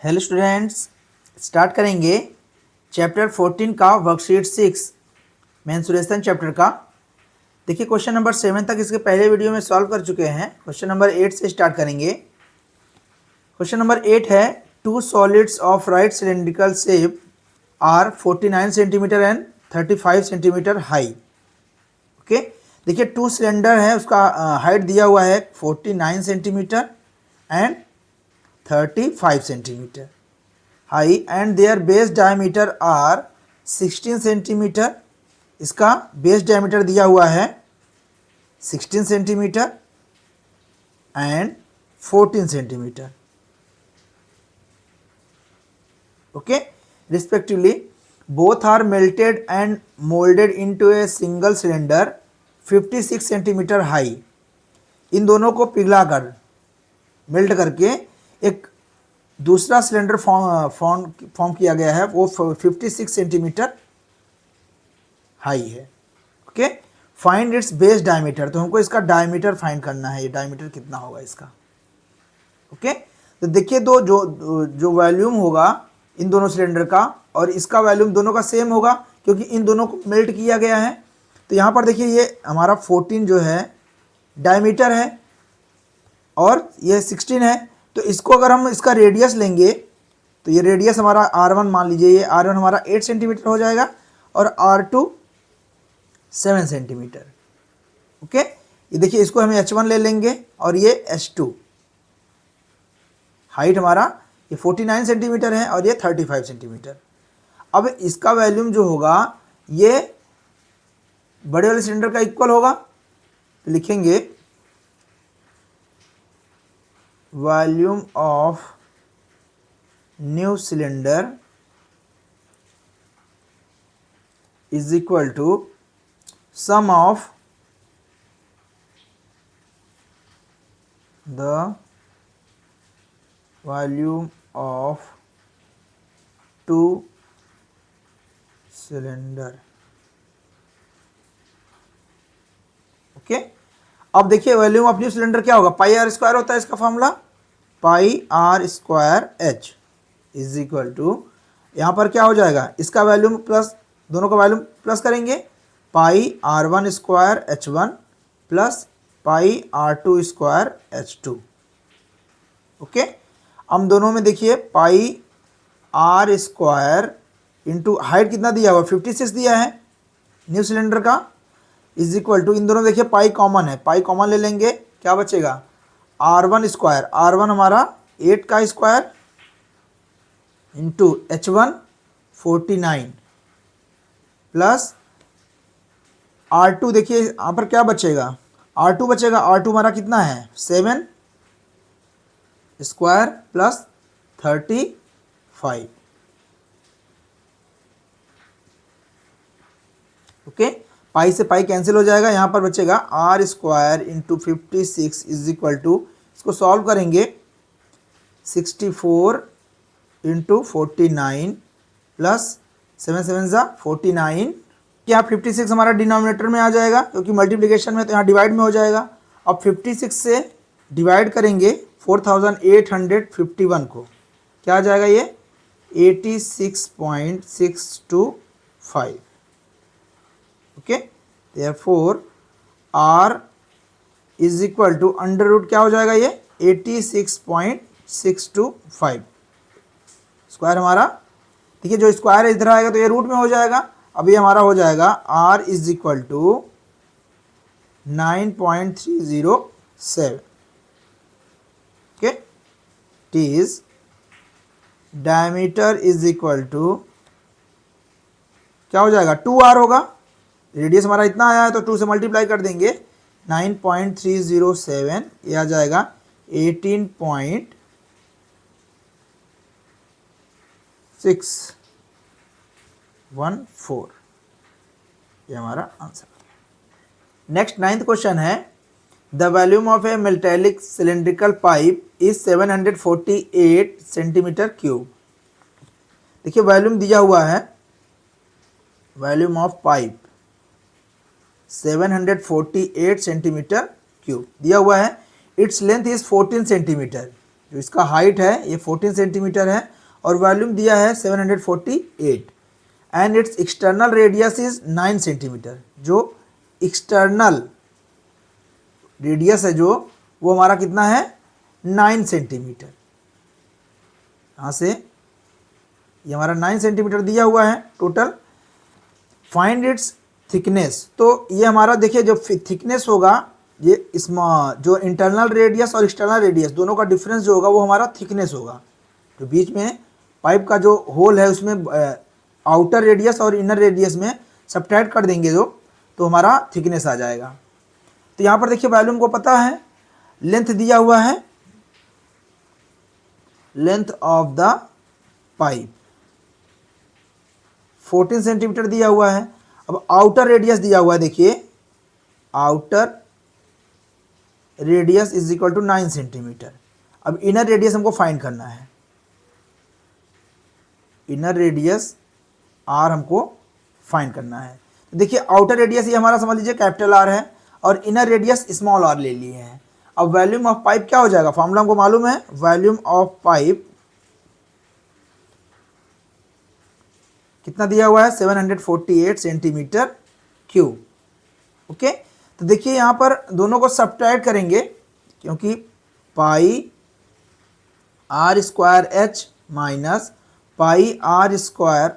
Hello students, start करेंगे chapter 14 का worksheet 6 mensuration chapter का। देखिए क्वेश्चन नंबर 7 तक इसके पहले वीडियो में सॉल्व कर चुके हैं। क्वेश्चन नंबर 8 से स्टार्ट करेंगे। क्वेश्चन नंबर 8 है two solids of right cylindrical shape are 49 centimetre and 35 centimetre high. Okay, देखिए टू सिलेंडर है, उसका हाइट दिया हुआ है 49 centimetre and 35 centimetre high and their base diameter are 16 centimetre. इसका बेस डायमीटर दिया हुआ है 16 centimetre and 14 centimetre. Okay, respectively both are melted and moulded into a single cylinder 56 centimetre high. इन दोनों को पिघलाकर मेल्ट करके एक दूसरा सिलेंडर फॉर्म किया गया है, वो 56 सेंटीमीटर हाई है। Okay, find its base diameter, तो हमको इसका डायमीटर फाइंड करना है, ये डायमीटर कितना होगा इसका। ओके, तो देखिए दो जो वॉल्यूम होगा इन दोनों सिलेंडर का और इसका वॉल्यूम दोनों का सेम होगा क्योंकि इन दोनों को मेल्ट किया गया है। तो यहाँ पर देखिए ये हमारा 14 जो है डायमीटर है और ये 16 है। तो इसको अगर हम इसका रेडियस लेंगे तो ये रेडियस हमारा R1 मान लीजिए, ये R1 हमारा 8 सेंटीमीटर हो जाएगा और R2 7 सेंटीमीटर। ओके, ये देखिए इसको हम H1 ले लेंगे और ये H2। हाइट हमारा ये 49 सेंटीमीटर है और ये 35 सेंटीमीटर। अब इसका वॉल्यूम जो होगा ये बड़े वाले सिलेंडर का इक्वल होगा, तो लिखेंगे volume of new cylinder is equal to sum of the volume of two cylinder. Okay, अब देखिए वॉल्यूम ऑफ न्यू सिलेंडर क्या होगा, पाई आर स्क्वायर होता है इसका formula, pi are square H is equal to, यहाँ पर क्या हो जाएगा इसका वॉल्यूम प्लस दोनों का वॉल्यूम प्लस करेंगे, pi r one square h one plus pi r two square h two. Okay, हम दोनों में देखिए pi are square into height कितना दिया हुआ 56 दिया है न्यू सिलेंडर का, इज इक्वल टू, इन दोनों देखिए पाई कॉमन है, पाई कॉमन ले लेंगे, क्या बचेगा R1 स्क्वायर, R1 हमारा 8 का square into H1 49 plus R2, देखिए यहाँ पर क्या बचेगा R2 बचेगा, R2 हमारा कितना है 7 स्क्वायर प्लस 35। ओके, पाई से पाई कैंसिल हो जाएगा, यहाँ पर बचेगा r square into 56 is equal to, इसको सॉल्व करेंगे 64 इंटू 49 प्लस 7 7 ज़ा 49। यहाँ 56 हमारा डिनोमिनेटर में आ जाएगा क्योंकि मल्टीप्लिकेशन में, तो यहाँ डिवाइड में हो जाएगा। अब 56 से डिवाइड करेंगे 4851 को, क्या आ जाएगा ये 86.625। Okay, therefore R is equal to under root क्या हो जाएगा ये 86.625 स्क्वायर हमारा। देखिए जो स्क्वायर इधर आएगा तो ये रूट में हो जाएगा। अभी हमारा हो जाएगा R is equal to 9.307। Okay, it is diameter is equal to क्या हो जाएगा 2R होगा, रेडियस हमारा इतना आया है तो 2 से मल्टीप्लाई कर देंगे, 9.307 ये आ जाएगा 18.614, ये हमारा आंसर। नेक्स्ट 9th क्वेश्चन है the volume of A metallic cylindrical pipe is 748 centimetre cube. देखिए वॉल्यूम दिया हुआ है, volume of pipe 748 centimetre cube दिया हुआ है, इट्स लेंथ इज 14 सेंटीमीटर। जो इसका हाइट है ये 14 सेंटीमीटर है और वॉल्यूम दिया है 748 and it's external radius is 9 centimetre. जो एक्सटर्नल रेडियस है जो वो हमारा कितना है 9 सेंटीमीटर। यहाँ से ये हमारा 9 सेंटीमीटर दिया हुआ है टोटल। फाइंड इट्स थिकनेस, तो ये हमारा देखिए जो थिकनेस होगा ये इसमें जो इंटरनल रेडियस और एक्सटर्नल रेडियस दोनों का डिफरेंस जो होगा वो हमारा थिकनेस होगा। तो बीच में पाइप का जो होल है उसमें आउटर रेडियस और इनर रेडियस में सब्ट्रैक्ट कर देंगे जो, तो हमारा थिकनेस आ जाएगा। तो यहाँ पर देखिए वॉल्यूम को पता है, लेंथ दिया हुआ है, length of the pipe 14 centimetre दिया हुआ है। अब आउटर रेडियस दिया हुआ है, देखिए outer radius is equal to 9 centimetre. अब इनर रेडियस हमको फाइंड करना है, इनर रेडियस आर हमको फाइंड करना है। तो देखिए आउटर रेडियस ये हमारा समझ लीजिए कैपिटल आर है और इनर रेडियस स्मॉल आर ले लिए हैं। अब वॉल्यूम ऑफ पाइप क्या हो जाएगा, फॉर्मूला हमको मालूम है, वॉल्यूम ऑफ पाइप कितना दिया हुआ है 748 सेंटीमीटर क्यूब। ओके, तो देखिए यहाँ पर दोनों को सब्ट्रैक्ट करेंगे क्योंकि pi are square h minus pi are square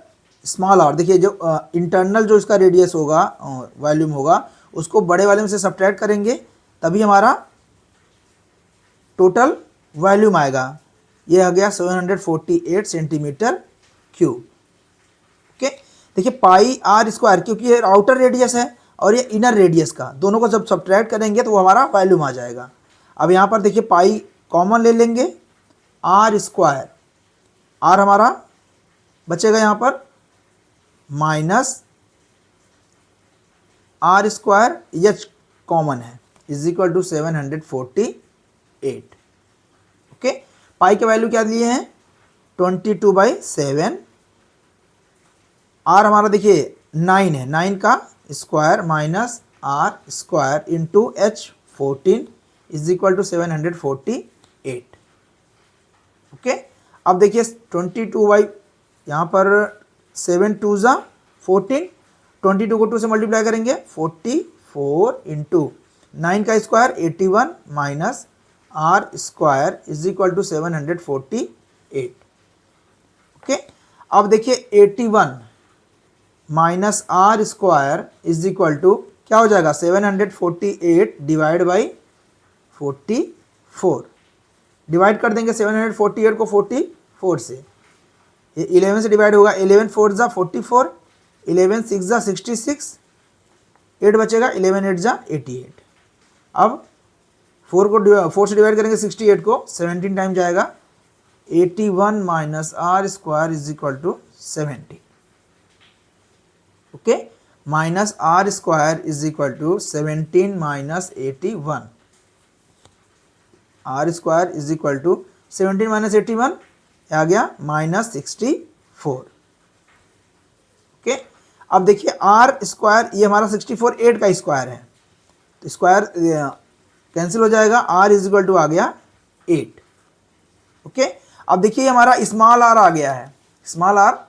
small r, देखिए जो इंटरनल जो इसका रेडियस होगा वॉल्यूम होगा उसको बड़े वॉल्यूम से सब्ट्रैक्ट करेंगे तभी हमारा टोटल वॉल्यूम आएगा। ये आ गया 748 सेंटीमीटर क्यूब। ओके, देखिए पाई आर स्क्वायर क्योंकि ये आउटर रेडियस है और ये इनर रेडियस का, दोनों को जब सब्ट्रैक्ट करेंगे तो वो हमारा वॉल्यूम आ जाएगा। अब यहाँ पर देखिए पाई कॉमन ले लेंगे, आर स्क्वायर, आर हमारा बचेगा यहाँ पर minus r square, h common है, is equal to 748। Okay, pi के वैल्यू क्या लिए हैं 22/7। आर हमारा देखिए 9 है, 9 का square minus r square into h 14 is equal to 748। Okay, अब देखिए 22 बाई यहाँ पर 7 2 ज़ा 14, 22 को 2 से मल्टीप्लाई करेंगे 44 इंटू 9 का square 81 minus r square is equal to 748। Okay, अब देखिए 81 minus r square is equal to क्या हो जाएगा 748 डिवाइड बाई 44। डिवाइड कर देंगे 748 को 44 से, ये 11 से डिवाइड होगा, 11 4 ज़ा 44, 11 6 ज़ा 66, 8 बचेगा, 11 8 ज़ा 88। अब 4 से डिवाइड करेंगे 68 को, 17 टाइम जाएगा, 81 minus r square is equal to 70। Okay, minus r square is equal to 17 minus 81, r square is equal to 17 minus 81 आ गया माइनस 64। ओके, अब देखिए आर स्क्वायर ये हमारा 64 8 का स्क्वायर है, तो स्क्वायर कैंसिल हो जाएगा, आर इज इक्वल टू आ गया 8। ओके, अब देखिए हमारा स्मॉल आर आ गया है, स्मॉल आर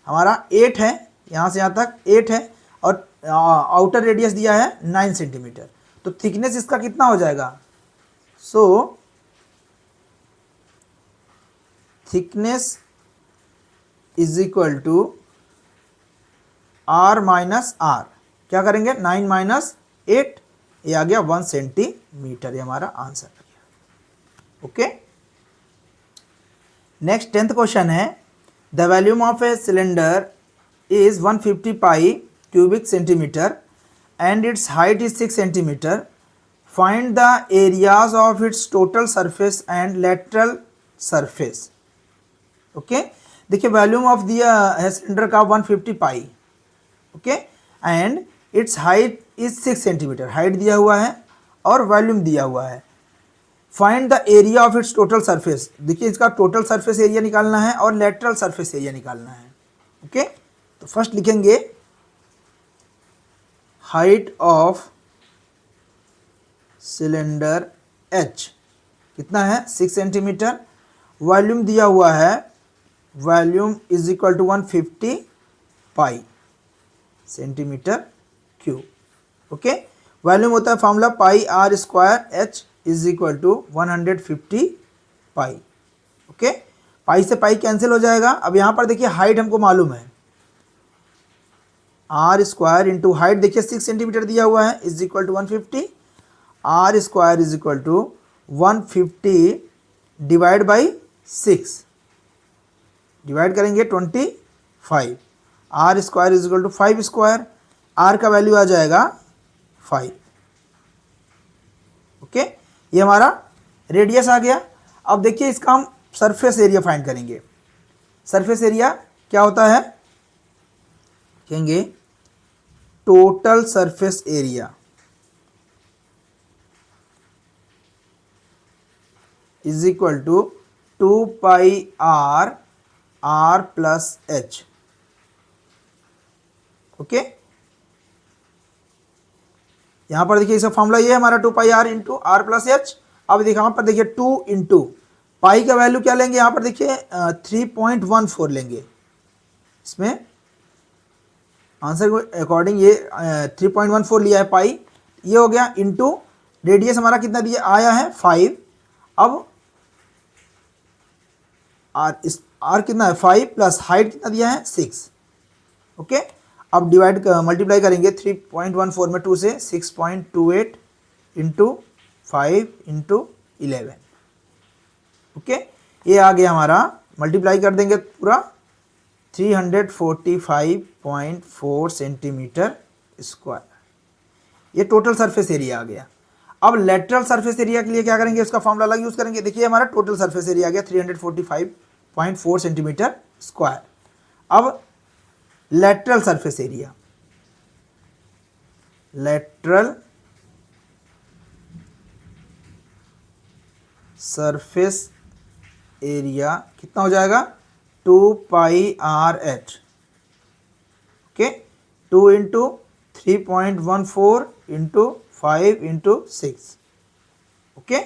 हमारा 8 है, यहाँ से यहाँ तक 8 है और आउटर रेडियस दिया है 9 सेंटीमीटर, तो थिकनेस इसका कितना हो जाएगा, so thickness is equal to R minus r, क्या करेंगे 9 माइनस 8, ये आ गया 1 सेंटीमीटर, ये हमारा आंसर आ गया। ओके, नेक्स्ट 10th क्वेश्चन है, the volume of a cylinder is 150 pi cubic centimeter and its height is 6 centimeter. Find the areas of its total surface and lateral surface. Okay, देखिए volume of दिया है cylinder का 150 pi, okay, and its height is 6 centimetre, height दिया हुआ है और volume दिया हुआ है। Find the area of its total surface, देखिए इसका टोटल सरफेस एरिया निकालना है और लेटरल सरफेस एरिया निकालना है। ओके, तो फर्स्ट लिखेंगे हाइट ऑफ सिलेंडर H कितना है 6 सेंटीमीटर वॉल्यूम दिया हुआ है, volume is equal to 150 pi centimetre cube. Okay, volume होता है formula pi are square H is equal to 150 pi. Okay, pi से पाई कैंसिल हो जाएगा। अब यहाँ पर देखिए हाइट हमको मालूम है, आर स्क्वायर इंटू हाइट देखिए 6 सेंटीमीटर दिया हुआ है is equal to 150, r square is equal to 150 divide by 6, divide करेंगे 25, r square is equal to 5 square, r का वैल्यू आ जाएगा 5। ओके, ये हमारा रेडियस आ गया। अब देखिए इसका हम सरफेस एरिया फाइंड करेंगे। सरफेस एरिया क्या होता है, कहेंगे total surface area is equal to 2 pi r r plus h. Okay, यहां पर देखिए इसका फॉर्मूला ये है हमारा 2 pi r into r plus h. अब देखिए यहाँ पर देखिए 2 इंटू पाई का वैल्यू क्या लेंगे, यहाँ पर देखिए 3.14 लेंगे। इसमें आंसर के अकॉर्डिंग ये 3.14 लिया है पाई, ये हो गया इंटू रेडियस हमारा कितना दिया आया है 5। अब आर कितना है 5 प्लस हाइट कितना दिया है 6। ओके, अब डिवाइड मल्टीप्लाई करेंगे 3.14 में 2 से 6.28 इंटू 5 इंटू 11। ओके, ये आ गया हमारा, मल्टीप्लाई कर देंगे पूरा 345.4 सेंटीमीटर स्क्वायर। ये टोटल सरफेस एरिया आ गया। अब लेटरल सरफेस एरिया के लिए क्या करेंगे, उसका फॉर्मूला अलग यूज़ करेंगे। देखिए हमारा टोटल सरफेस एरिया आ गया 345.4 सेंटीमीटर स्क्वायर। अब lateral surface area, lateral surface area कितना हो जाएगा 2 pi r h. Okay, 2 into 3.14 into 5 into 6। Okay,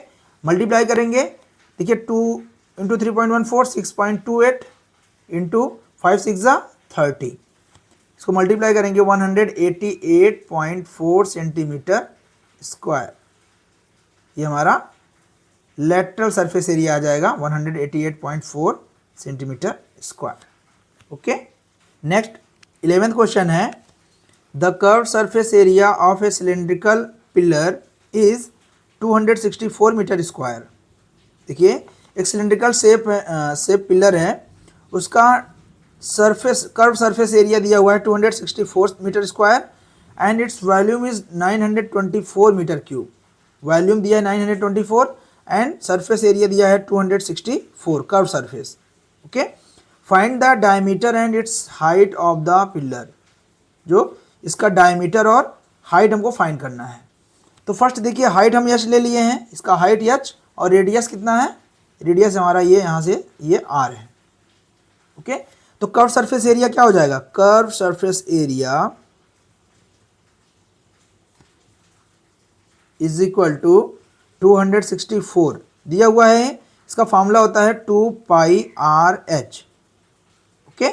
multiply करेंगे, देखिए 2 इंटू 3.14 6.28 इंटू 5 6 30। इसको मल्टीप्लाई करेंगे 188.4 सेंटीमीटर स्क्वायर। ये हमारा लेटरल सरफेस एरिया आ जाएगा 188.4 centimetre square. Okay, next 11th question है, the curve surface area of a cylindrical pillar is 264 metre square. देखिए एक सिलेंड्रिकल शेप पिलर है, उसका कर्व सरफेस एरिया दिया हुआ है 264 metre square and its volume is 924 metre cube. Volume दिया है 924 एंड सरफेस एरिया दिया है 264 curve surface. Okay, find the diameter and its height of the pillar. जो इसका डायमीटर और हाइट हमको फाइंड करना है। तो फर्स्ट देखिए हाइट हम एच ले लिए हैं, इसका हाइट एच और रेडियस कितना है, रेडियस हमारा ये यहाँ से ये आर है। ओके, तो कर्व सरफेस एरिया क्या हो जाएगा, curve surface area is equal to 264 दिया हुआ है, इसका फॉर्मूला होता है 2 pi r h. Okay,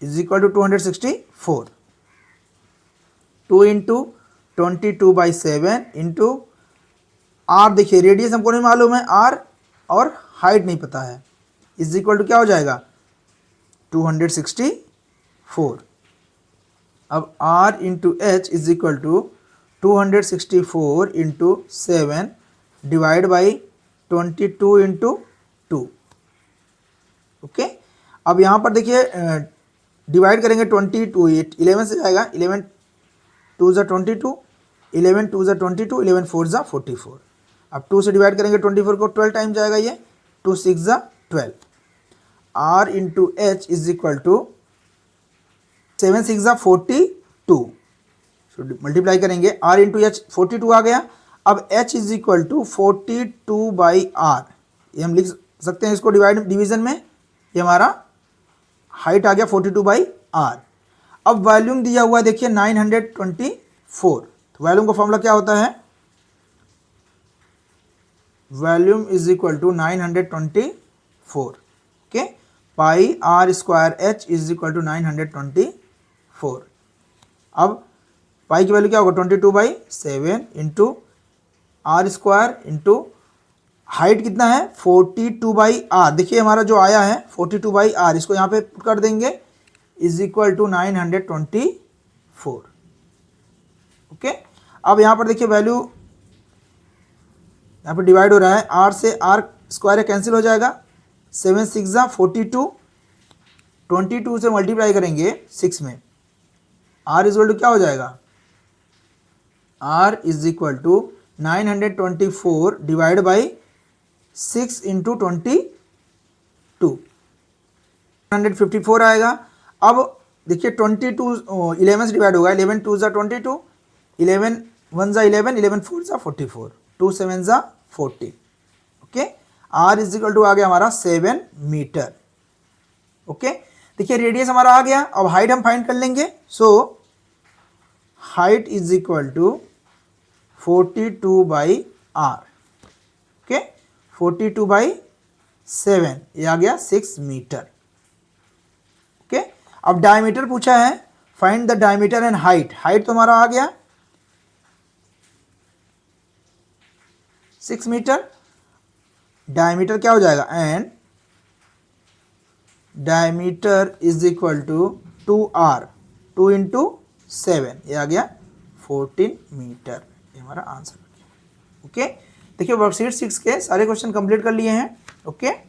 is equal to 264, 2 into 22/7 into r, देखिए रेडियस हमको नहीं मालूम है आर और हाइट नहीं पता है, इज इक्वल टू क्या हो जाएगा 264। अब r into H is equal to 264 into 7 divide by 22 into 2। Okay, अब यहाँ पर देखिए डिवाइड करेंगे 22, 11 से जाएगा, 11 2 ज़ा 22, 11 2 ज़ा 22, 11 4 ज़ा 44। अब 2 से डिवाइड करेंगे 24 को 12 टाइम जाएगा, ये 2 6 ज़ा 12। r into H is equal to 7 6 ज़ा 42, मल्टीप्लाई करेंगे r इंटू एच 42 आ गया। अब h is equal to 42/r, ये हम लिख सकते हैं इसको डिवीजन में, ये हमारा हाइट आ गया 42/r। अब वॉल्यूम दिया हुआ है देखिए 924, तो वॉल्यूम का फॉर्मूला क्या होता है, volume is equal to 924 okay, pi are square H is equal to 924। अब पाई की वैल्यू क्या होगा 22/7 into R square into height कितना है 42/r। देखिए हमारा जो आया है 42/r, इसको यहाँ पे पुट कर देंगे इज इक्वल टू 924। ओके, अब यहाँ पर देखिए वैल्यू यहाँ पर डिवाइड हो रहा है, r से r स्क्वायर कैंसिल हो जाएगा, 7 6 42, 22 से मल्टीप्लाई करेंगे 6 में, r इज इक्वल टू क्या हो जाएगा, r is equal to 924 divide by 6 into 22, 154 आएगा। अब देखिए 22 11 से डिवाइड होगा, 11 2 ज़ा 22, 11 1 ज़ा 11, 11 4 ज़ा 44, 2 7 ज़ा 40। Okay, r is equal to आ गया हमारा 7 मीटर। ओके, देखिए रेडियस हमारा आ गया। अब हाइट हम फाइंड कर लेंगे। So height is equal to 42/r। Okay, 42/7 ये आ गया 6 मीटर। ओके, अब डायमीटर पूछा है, find the diameter and height. Height तो हमारा आ गया 6 मीटर, डायमीटर क्या हो जाएगा, and diameter is equal to 2r, 2 into 7 ये आ गया 14 मीटर। ये हमारा आंसर। ओके, देखिए वर्कशीट 6 के सारे क्वेश्चन कंप्लीट कर लिए हैं। ओके।